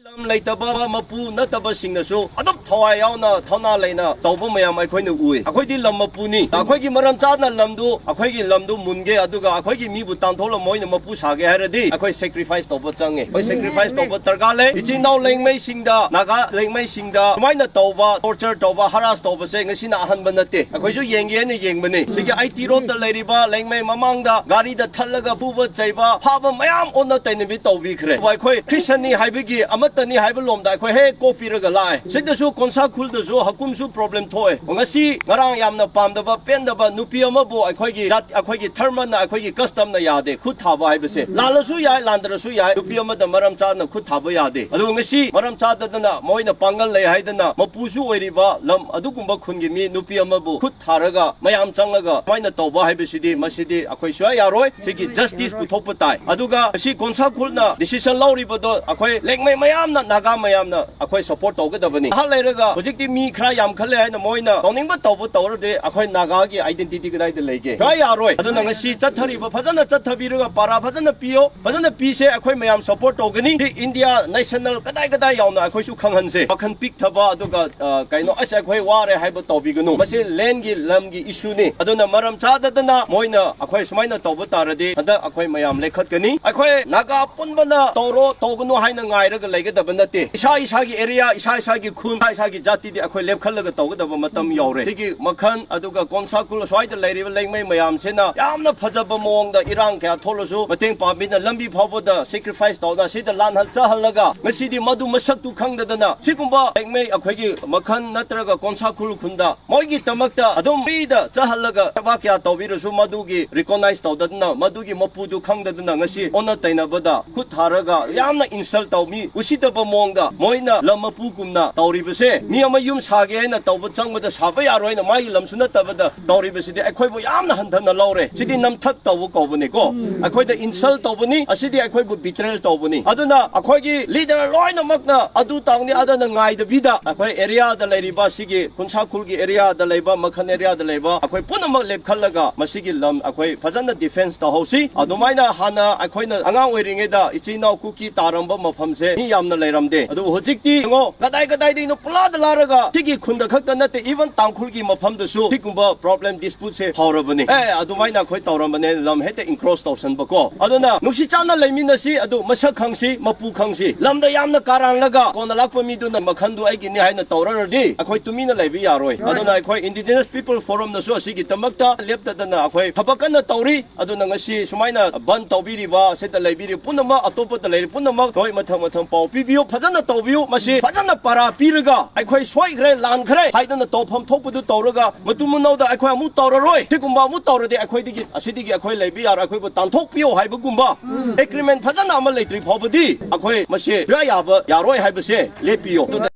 lam leitaba mapu nataba singnasu adop thawai yauna thona leina tawba mayam akhoi ui akhoi di lam mapu ni akhoi gi maram chana lamdu akhoi gi lamdu munge aduga akhoi gi mi bu tangthola moina mapu sage haradi akhoi sacrifice tawba change akhoi sacrifice tawba targale ichinau lengmei singda naga lengmei singda maina tawba torture tawba harass tawba se ngasina ahanba nate akhoi ju yenge ne yengbani sigi IT road da leiriba lengmei mamangda gari da thallaga puba chaiba phaba mayam onna tainabi tawbi khre akhoi christian ni haibigi amatani haiba lomda akhoi he copy raga lai sidasu konsa khulda su hakumsu problem thoe ngasi ngarang yamna pamdaba pendaba nupi amabu akhoi gi jat akhoi gi tharma na akhoi gi custom na yade khut thaba haibase lalasu yai landrasu yai nupi amada maram cha na khut thaba yade adu ngasi maram cha dadana moina pangal lei haidana mapusu oiriba lam adugumba khungi mi nupi amabu khut tharaga mayam changaga moina tawba haibasidi masidi akhoi swa yaroi sigi justice puthokpa tai aduga si konsa khulna decision lauribodo akhoi lengmei mayam na naga mayam na akhoi support tawgadabani ha leiraga hojikti mi khra yam khale haina moina tawningba tawba tawrade akhoi naga gi identity gadai de lege swa yaroi aduna ngasi chathariba phajana chathabiraga para phajana piyo phajana pise akhoi mayam support tawgani India national kadai kadai yauna akhoi su khanghanse pakhan pik thaba aduga kaino asa akhoi ware haiba tawbiganu mase land gi lam gi issue ni aduna maram chadadana moina akhoi sumaina tawba tarade hada akhoi mayam lekhatgani akhoi naga punbana tawro tawganu haina ngairaga legadaba nate isa gi area isa gi khun isa gi jati di akhoi lepkhallaga tawgadaba matam yaure sigi makhan aduga konsa kul swaida leiriba lengmei mayam sena yamna phajaba mongda irang kya tholosu mateng pamina lambi phawboda sacrifice tawda sida lanhal chahallaga ngasidi madu masak tu khangdadana sigumba lengmei akhoi gi makhan natraga konsa kul khunda moigi tamakta adum bida chahallaga ba kya tawbirasu madugi recognize tawdadana madugi mapudu khangdadana ngasi ona tainabada khut tharaga yamna insult tawmi usitaba mongda moina lamapu kumna tawribase mi ama yum sage haina tawba changbada saba yaroina mai lamsuna tabada tawribasidi akhoi yamna hanthana lawre sidi namthak tawbu kawbani ko akhoi da insult tawbani asidi akhoi bu betrayal tawbani aduna akhoi gi leader loina makna adu tawni adana ngai da bida akhoi area da leiriba sigi kunsa khulgi area da leiba makhan area da leiba akhoi punamak lepkhallaga masigi lam akhoi phajana defense ta hosi adumaina hana akhoi na angang oiringe da ichina kuki taramba mafamse ni yamna leiramde adu hojikti ngo gadai gadai di no pula da laraga sigi khunda khakta nate even tangkhulgi mafamda su sigumba problem dispute se hawrabani adumaina khoi tawrambane lam hete encroach tawsan bako aduna nuksi chana leiminasi adu masak khangsi mapu khangsi lamda yamna karan laga kona lakpa mi duna makhandu aigi ni haina tawrardi akhoi tumina leibi yaroi aduna akhoi indigenous people forum na su sigi tamakta leptadana akhoi thabakana tawri aduna ngasi sumaina ban tawbiriba seta leibiri punama atopa da leiri punama khoi mathang mathang pau pibiyo phajana tawbiyo masi phajana para piraga akhoi swai khre lan khre haidana tawpham thokpudu tawraga matumunawda akhoi amu tawraroi sigumba amu tawrade akhoi digi asidigi akhoi leibi yar akhoi bu tanthokpiyo haibagumba agreement phajana amal leitri phobadi akhoi masi ya yaba yaroi haibase lepiyo